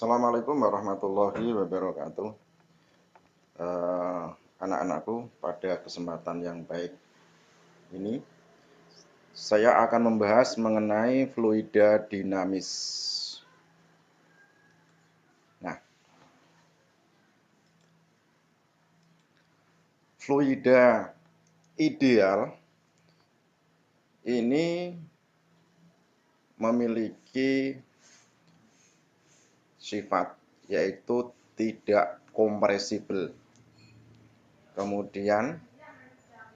Assalamualaikum warahmatullahi wabarakatuh. Anak-anakku, pada kesempatan yang baik ini, saya akan membahas mengenai fluida dinamis. Nah, fluida ideal ini memiliki sifat yaitu tidak kompresibel, kemudian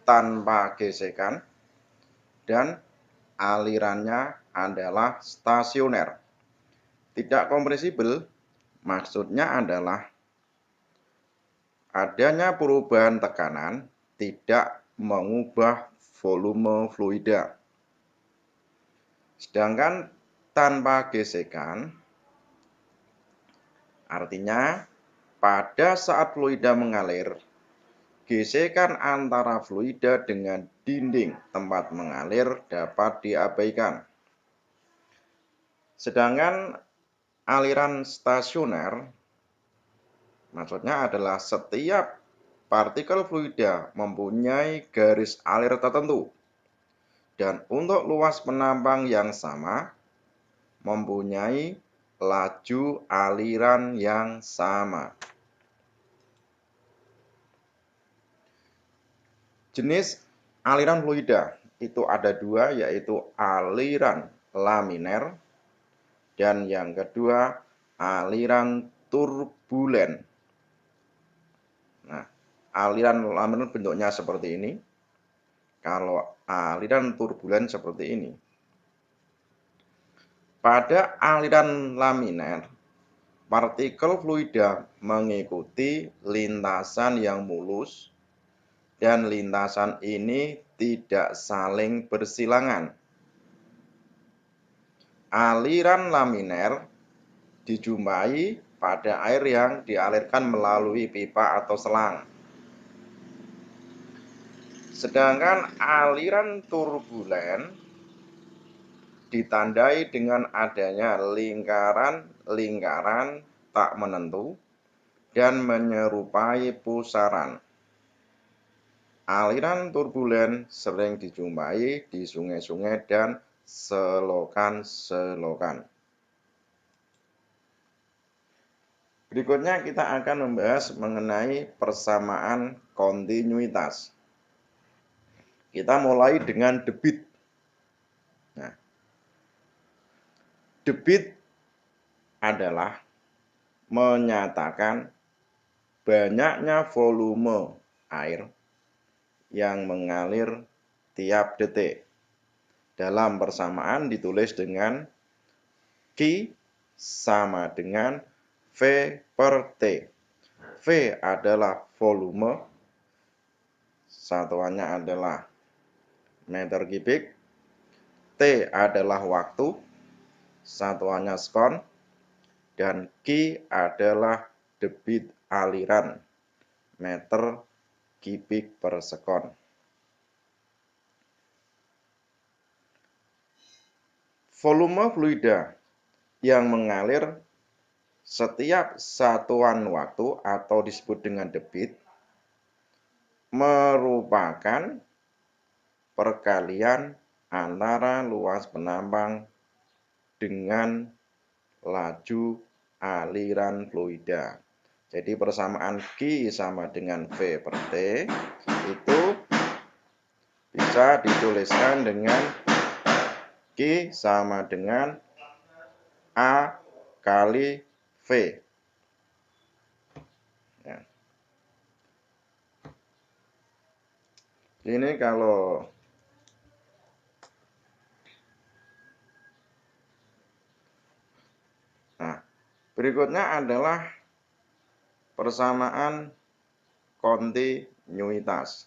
tanpa gesekan, dan alirannya adalah stasioner. Tidak kompresibel maksudnya adalah adanya perubahan tekanan tidak mengubah volume fluida. Sedangkan tanpa gesekan artinya pada saat fluida mengalir, gesekan antara fluida dengan dinding tempat mengalir dapat diabaikan. Sedangkan aliran stasioner maksudnya adalah setiap partikel fluida mempunyai garis alir tertentu dan untuk luas penampang yang sama mempunyai laju aliran yang sama. Jenis aliran fluida itu ada dua, yaitu aliran laminer dan yang kedua aliran turbulen. Nah, aliran laminer bentuknya seperti ini. Kalau aliran turbulen seperti ini. Pada aliran laminer, partikel fluida mengikuti lintasan yang mulus dan lintasan ini tidak saling bersilangan. Aliran laminer dijumpai pada air yang dialirkan melalui pipa atau selang. Sedangkan aliran turbulen ditandai dengan adanya lingkaran-lingkaran tak menentu dan menyerupai pusaran. Aliran turbulen sering dijumpai di sungai-sungai dan selokan-selokan. Berikutnya kita akan membahas mengenai persamaan kontinuitas. Kita mulai dengan debit. Nah, debit adalah menyatakan banyaknya volume air yang mengalir tiap detik. Dalam persamaan ditulis dengan Q sama dengan V per T. V adalah volume, satuannya adalah meter kubik. T adalah waktu, satuannya sekon. Dan Q adalah debit aliran, meter kubik per sekon. Volume fluida yang mengalir setiap satuan waktu atau disebut dengan debit merupakan perkalian antara luas penampang dengan laju aliran fluida. Jadi persamaan Q sama dengan V per T itu bisa dituliskan dengan Q sama dengan A kali V. Ya. Ini kalau berikutnya adalah persamaan kontinuitas.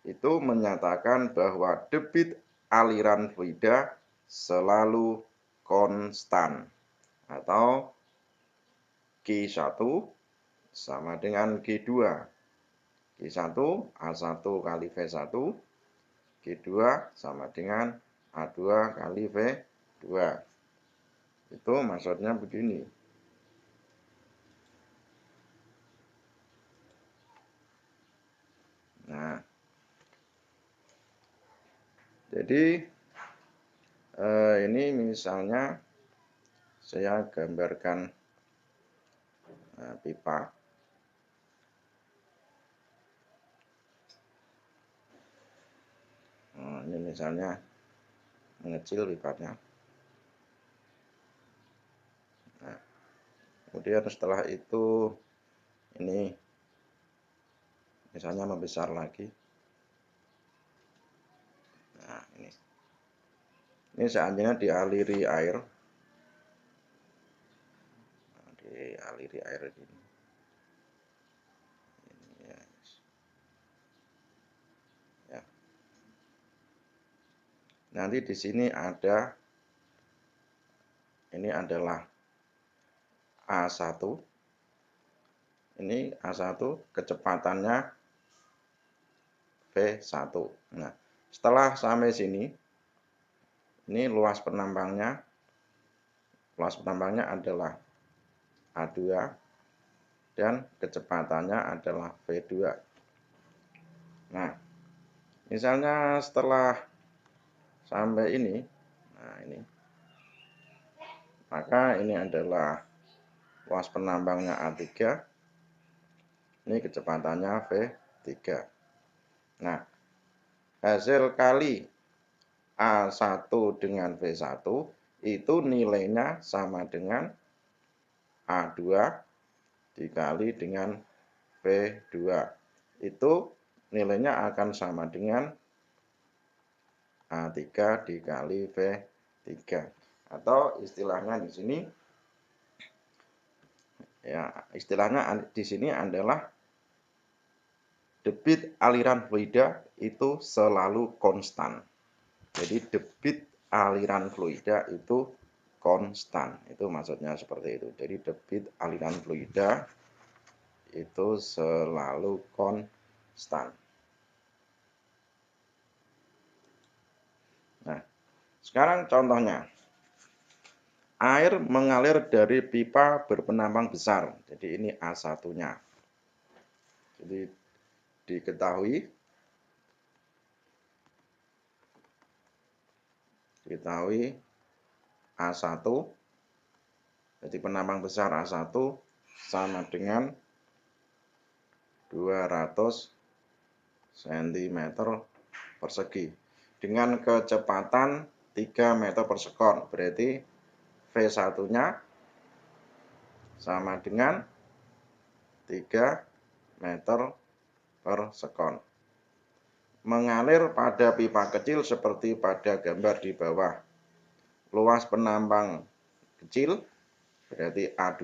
Itu menyatakan bahwa debit aliran fluida selalu konstan atau Q1 sama dengan Q2. Q1 A1 kali V1, Q2 sama dengan A2 kali V2. Itu maksudnya begini. Nah, jadi ini misalnya saya gambarkan pipa. Nah, ini misalnya mengecil pipanya. Nah, kemudian setelah itu ini misalnya membesar lagi. Nah, ini seandainya dialiri air. Nah, dialiri air ini. Ya. Ya. Nanti di sini ada, ini adalah A1. Ini A1, kecepatannya V1. Nah, setelah sampai sini, ini luas penambangnya adalah A2 dan kecepatannya adalah V2. Nah, misalnya setelah sampai ini, nah ini, maka ini adalah luas penambangnya A3, ini kecepatannya V3. Nah, hasil kali A1 dengan V1 itu nilainya sama dengan A2 dikali dengan V2. Itu nilainya akan sama dengan A3 dikali V3. Atau istilahnya di sini, ya istilahnya di sini adalah debit aliran fluida itu selalu konstan. Jadi debit aliran fluida itu konstan. Itu maksudnya seperti itu. Jadi debit aliran fluida itu selalu konstan. Nah, sekarang contohnya. Air mengalir dari pipa berpenambang besar. Jadi ini A1-nya. Jadi diketahui A1, jadi penambang besar A1 sama dengan 200 cm persegi dengan kecepatan 3 meter per sekon. Berarti V1-nya sama dengan 3 meter per sekon. Mengalir pada pipa kecil seperti pada gambar di bawah. Luas penambang kecil berarti A2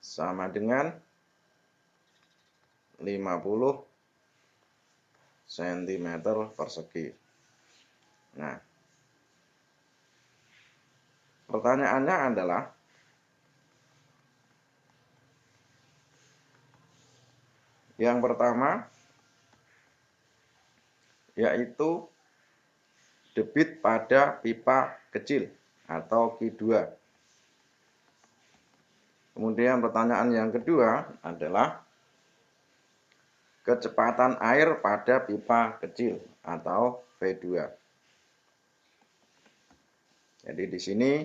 sama dengan 50 cm persegi. Nah, pertanyaannya adalah yang pertama yaitu debit pada pipa kecil atau Q2. Kemudian pertanyaan yang kedua adalah kecepatan air pada pipa kecil atau V2. Jadi di sini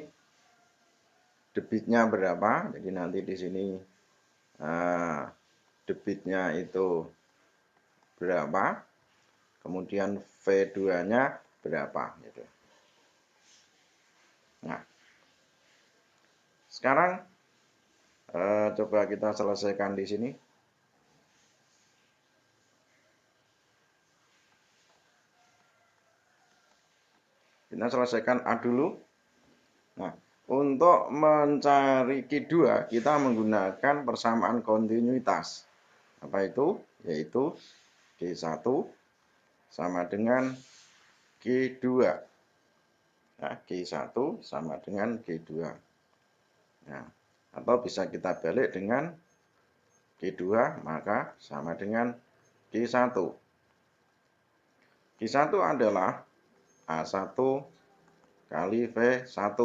debitnya berapa? Jadi nanti di sini debitnya itu berapa? Kemudian V2-nya berapa gitu. Nah, sekarang coba kita selesaikan di sini. Kita selesaikan A dulu. Nah, untuk mencari Q2 kita menggunakan persamaan kontinuitas. Apa itu? Yaitu Q1 sama dengan Q2. Nah, Q1 sama dengan Q2. Nah, atau bisa kita balik dengan Q2 maka sama dengan Q1. Q1 adalah A1 kali V1.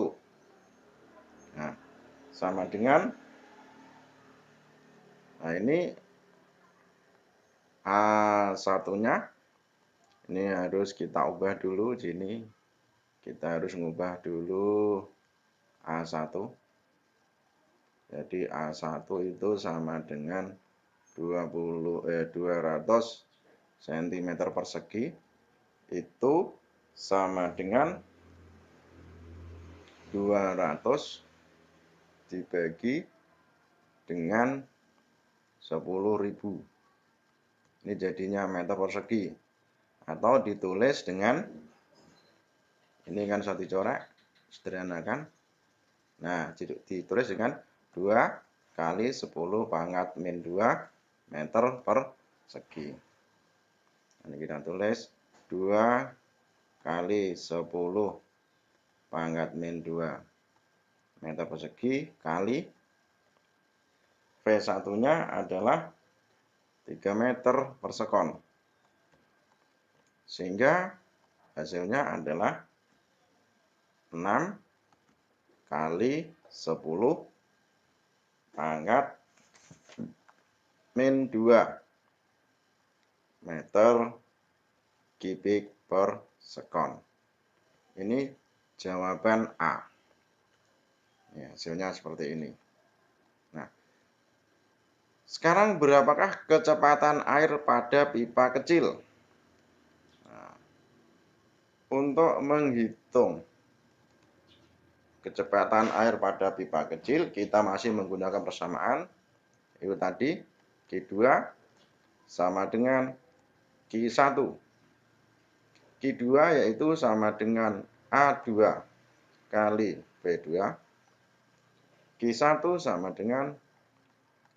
Nah, sama dengan, nah ini A1-nya ini harus kita ubah dulu sini. Kita harus mengubah dulu A1. Jadi A1 itu sama dengan 200 cm persegi itu sama dengan 200 dibagi dengan 10.000. Ini jadinya meter persegi. Atau ditulis dengan, ini kan satu corak, sederhana kan. Nah, ditulis dengan 2 kali 10 pangkat min 2 meter persegi. Ini kita tulis 2 kali 10 pangkat min 2 meter persegi kali V1-nya adalah 3 meter per sekon. Sehingga hasilnya adalah 6 kali 10 pangkat min 2 meter kubik per sekon. Ini jawaban A. Ya, hasilnya seperti ini. Nah, sekarang berapakah kecepatan air pada pipa kecil? Nah, untuk menghitung kecepatan air pada pipa kecil, kita masih menggunakan persamaan. Itu tadi, Q2 sama dengan Q1. Q2 yaitu sama dengan A2 kali V2. Q1 sama dengan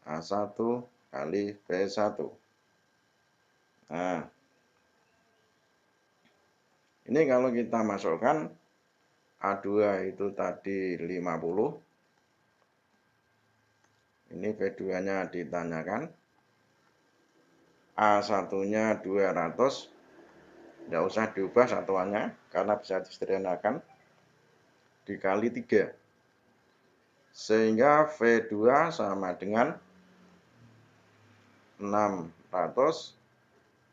A1 kali V1. Nah, ini kalau kita masukkan A2 itu tadi 50. Ini V2-nya ditanyakan. A1-nya 200. Tidak usah diubah satuannya karena bisa disederhanakan. Dikali 3. Sehingga V2 sama dengan 600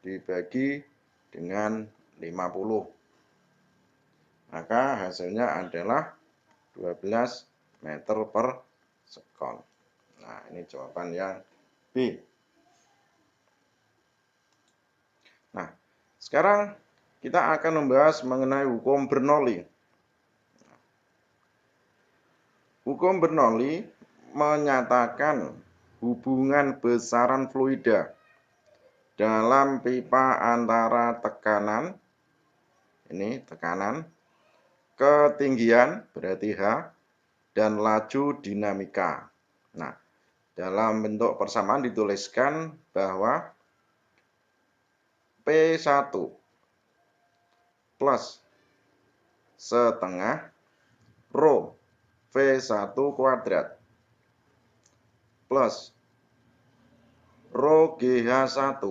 dibagi dengan 50. Maka hasilnya adalah 12 meter per sekon. Nah, ini jawaban yang B. Nah, sekarang kita akan membahas mengenai hukum Bernoulli. Hukum Bernoulli menyatakan hubungan besaran fluida dalam pipa antara tekanan, ini tekanan, ketinggian, berarti H, dan laju dinamika. Nah, dalam bentuk persamaan dituliskan bahwa P1 plus setengah rho V1 kuadrat plus rho GH1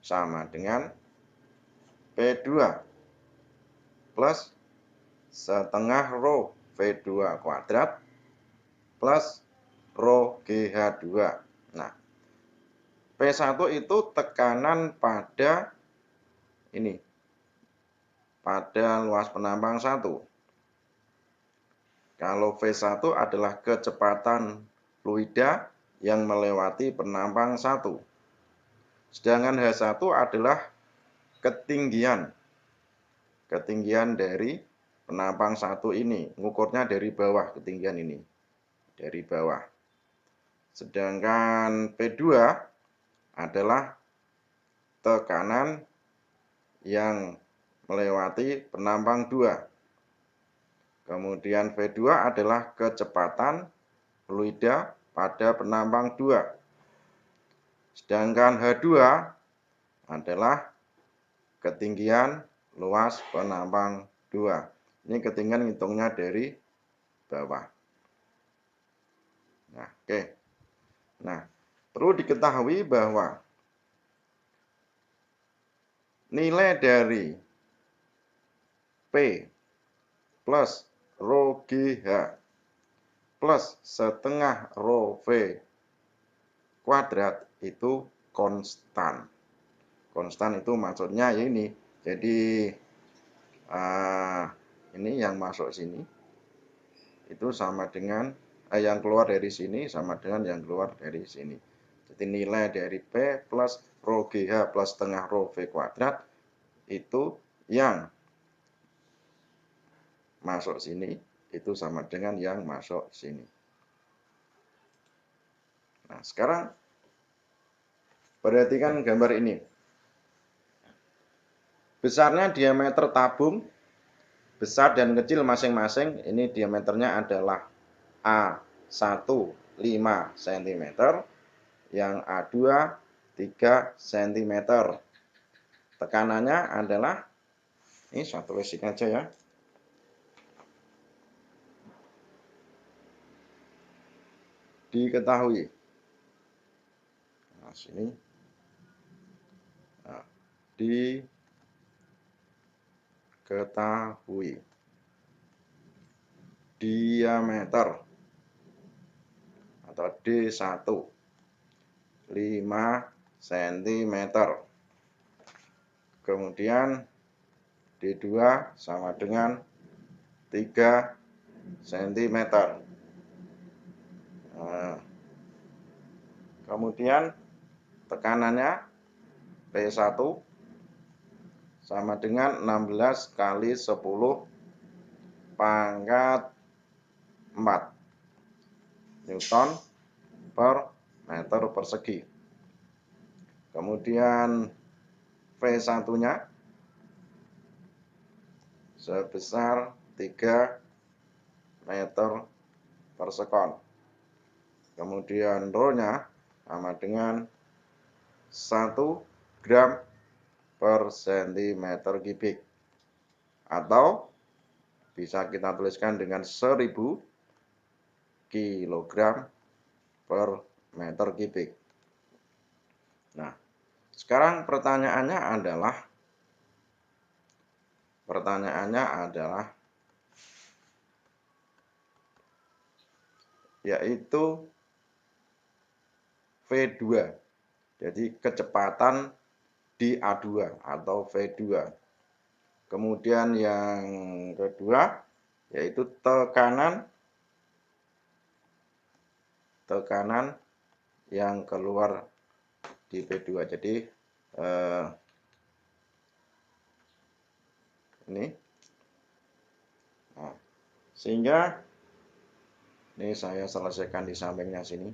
sama dengan P2 plus setengah rho V2 kuadrat plus rho GH2. Nah, P1 itu tekanan pada ini, pada luas penampang 1. Kalau V1 adalah kecepatan fluida yang melewati penampang 1. Sedangkan H1 adalah ketinggian dari penampang 1 ini. Ngukurnya dari bawah, ketinggian ini. Dari bawah. Sedangkan P2 adalah tekanan yang melewati penampang 2. Kemudian V2 adalah kecepatan fluida pada penampang 2. Sedangkan H2 adalah ketinggian luas penampang 2. Ini ketinggian hitungnya dari bawah. Nah, oke. Nah, perlu diketahui bahwa nilai dari P plus rho GH plus setengah rho V kuadrat itu konstan. Konstan itu maksudnya ya ini. Jadi ini yang masuk sini itu sama dengan yang keluar dari sini sama dengan yang keluar dari sini. Jadi nilai dari P plus rho GH plus setengah rho V kuadrat itu yang masuk sini itu sama dengan yang masuk sini. Nah, sekarang perhatikan gambar ini. Besarnya diameter tabung, besar dan kecil masing-masing, ini diameternya adalah A1 5 cm, yang A2 3 cm. Tekanannya adalah, ini saya tulisin aja ya. Diketahui. Nah, sini. Nah, diketahui. Diameter atau D1 5 cm. Kemudian D2 sama dengan 3 cm. Nah, kemudian tekanannya P1 sama dengan 16 kali 10 pangkat 4 Newton per meter persegi. Kemudian V1-nya sebesar 3 meter per sekon. Kemudian rho-nya sama dengan 1 gram per centimeter kubik. Atau bisa kita tuliskan dengan 1000 kilogram per meter kubik. Nah, sekarang pertanyaannya adalah yaitu V2. Jadi kecepatan di A2 atau V2. Kemudian yang kedua yaitu tekanan yang keluar di P2. Jadi ini. Nah, sehingga ini saya selesaikan di sampingnya sini.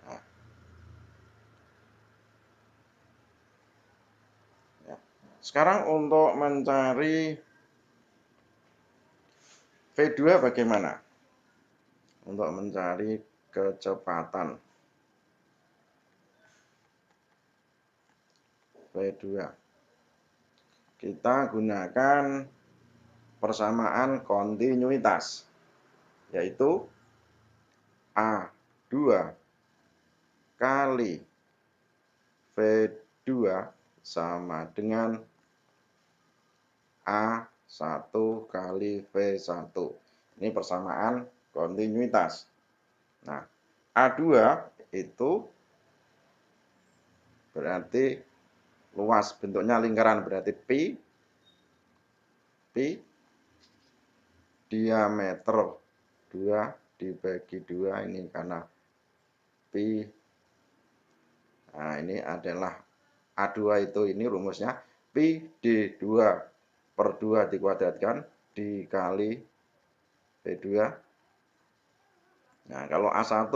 Nah, ya. Sekarang untuk mencari V2 bagaimana? Untuk mencari kecepatan V2. Kita gunakan persamaan kontinuitas, yaitu A2 kali V2 sama dengan A1 kali V1. Ini persamaan kontinuitas. Nah, A2 itu berarti luas, bentuknya lingkaran, berarti pi diameter 2 dibagi 2, ini karena pi. Nah, ini adalah A2 itu, ini rumusnya pi D2 per 2 dikuadratkan dikali V2. Nah, kalau A1,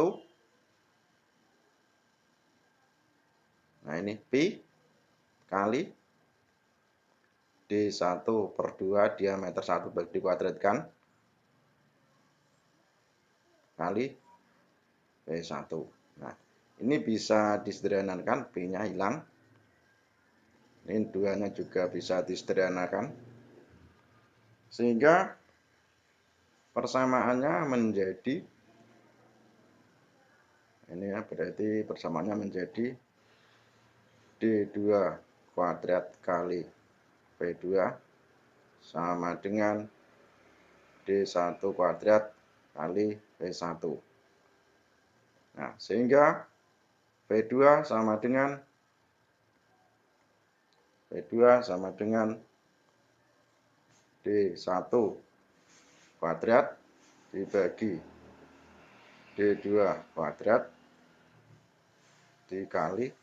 nah ini pi kali D1 per 2 diameter 1 dikuadratkan kali V1. Nah, ini bisa disederhanakan, P-nya hilang. Ini 2-nya juga bisa disederhanakan. Sehingga persamaannya menjadi, ini ya, berarti persamaannya menjadi D2 kuadrat kali V2 sama dengan D1 kuadrat kali V1. Nah, sehingga V2 sama dengan D1 kuadrat dibagi D2 kuadrat dikali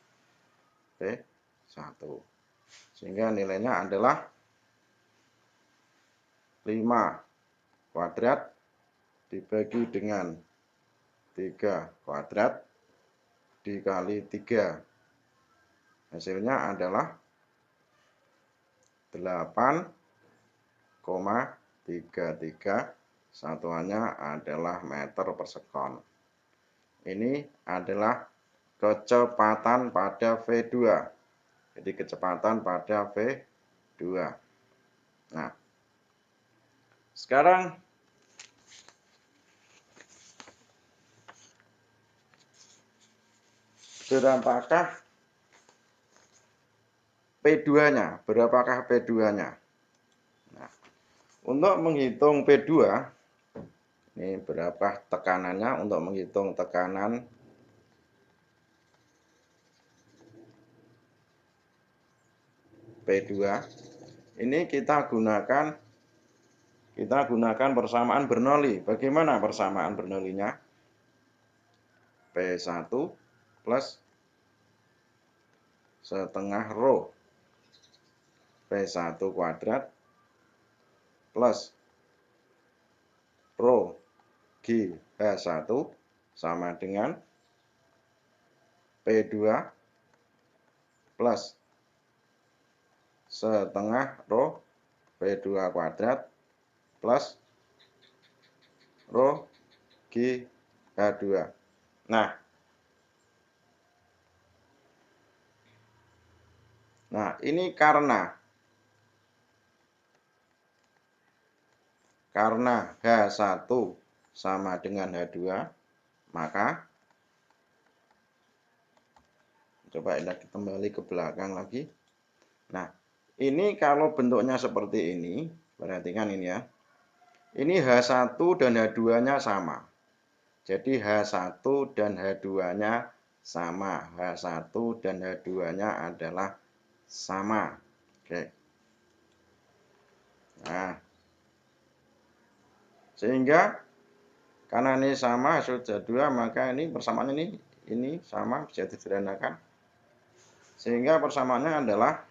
V1. Sehingga nilainya adalah 5 kuadrat dibagi dengan 3 kuadrat dikali 3. Hasilnya adalah 8,33, satuannya adalah meter per sekon. Ini adalah kecepatan pada V2. Jadi kecepatan pada V2. Nah, sekarang berapakah P2-nya? Berapakah P2-nya? Nah, untuk menghitung P2, ini berapa tekanannya untuk menghitung tekanan P2. Ini kita gunakan persamaan Bernoulli. Bagaimana persamaan Bernoulli-nya? P1 plus setengah rho P1 kuadrat plus rho G H1 sama dengan P2 plus setengah rho P2 kuadrat plus rho G H2. Nah, ini karena H1 sama dengan H2, maka coba kita kembali ke belakang lagi. Nah, ini kalau bentuknya seperti ini, perhatikan ini ya. Ini H1 dan H2-nya sama. Jadi H1 dan H2-nya sama. H1 dan H2-nya adalah sama. Oke. Nah, sehingga karena ini sama H2, maka ini persamaan ini sama, bisa disederhanakan. Sehingga persamaannya adalah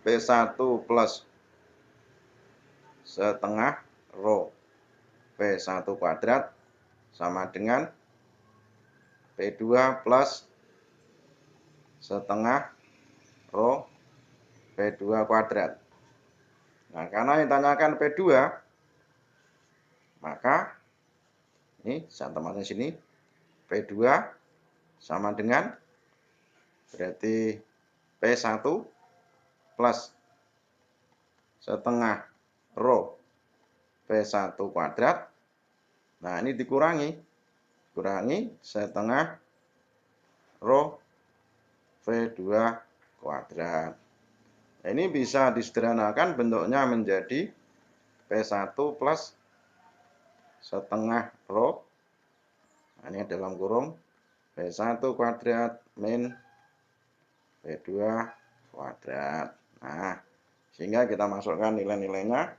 P1 plus setengah rho P1 kuadrat sama dengan P2 plus setengah rho P2 kuadrat. Nah, karena ditanyakan P2, maka ini saya tempatkan sini P2 sama dengan berarti P1 plus setengah rho P1 kuadrat. Nah, ini dikurangi setengah rho V2 kuadrat. Nah, ini bisa disederhanakan bentuknya menjadi P1 plus setengah rho. Nah, ini dalam kurung P1 kuadrat min V2 kuadrat. Nah, sehingga kita masukkan nilai-nilainya.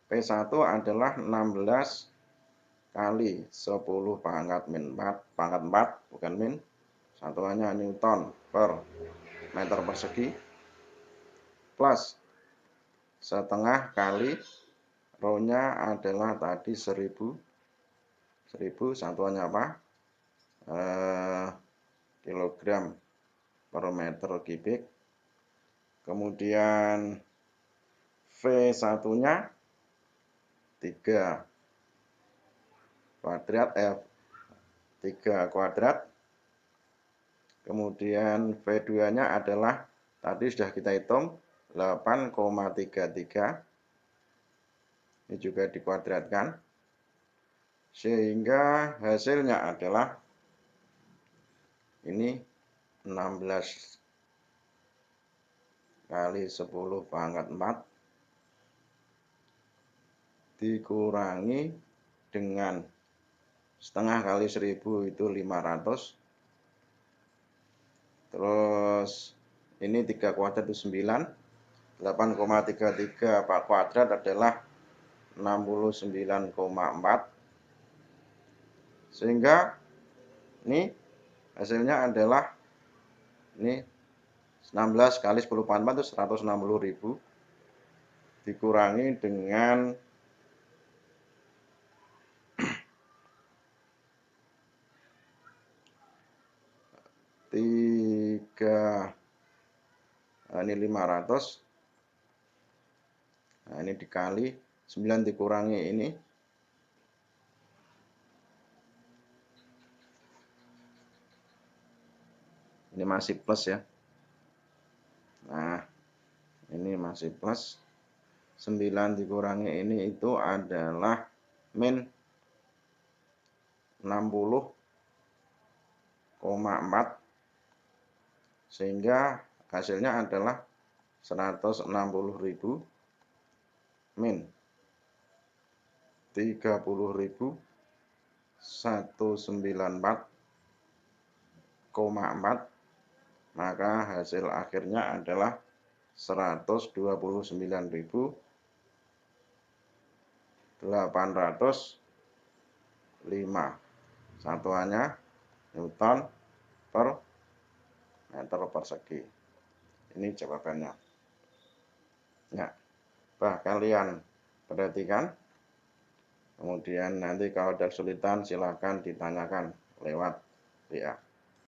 P1 adalah 16 kali 10 pangkat min 4, pangkat 4, bukan min. Satuannya Newton per meter persegi. Plus setengah kali rho-nya adalah tadi 1000. Satuannya apa? Kilogram per meter kubik. Kemudian V1-nya 3 kuadrat. Kemudian V2-nya adalah tadi sudah kita hitung 8,33. Ini juga dikuadratkan. Sehingga hasilnya adalah ini 16 kali 10 pangkat 4 dikurangi dengan setengah kali 1000 itu 500. Terus ini 3 kuadrat itu 9. 8,33 Pak kuadrat adalah 69,4. Sehingga ini hasilnya adalah ini 16 kali 10 × 4 itu 160.000 dikurangi dengan 3, ini 500. Nah, ini dikali 9 dikurangi ini. Ini masih plus ya. Nah, ini masih plus. 9 dikurangi ini itu adalah min 60,4. Sehingga hasilnya adalah 160.000 min 30.194,4, maka hasil akhirnya adalah 129.805. Satuannya Newton per meter persegi. Ini jawabannya. Ya, kalian perhatikan. Kemudian nanti kalau ada kesulitan silahkan ditanyakan lewat WA.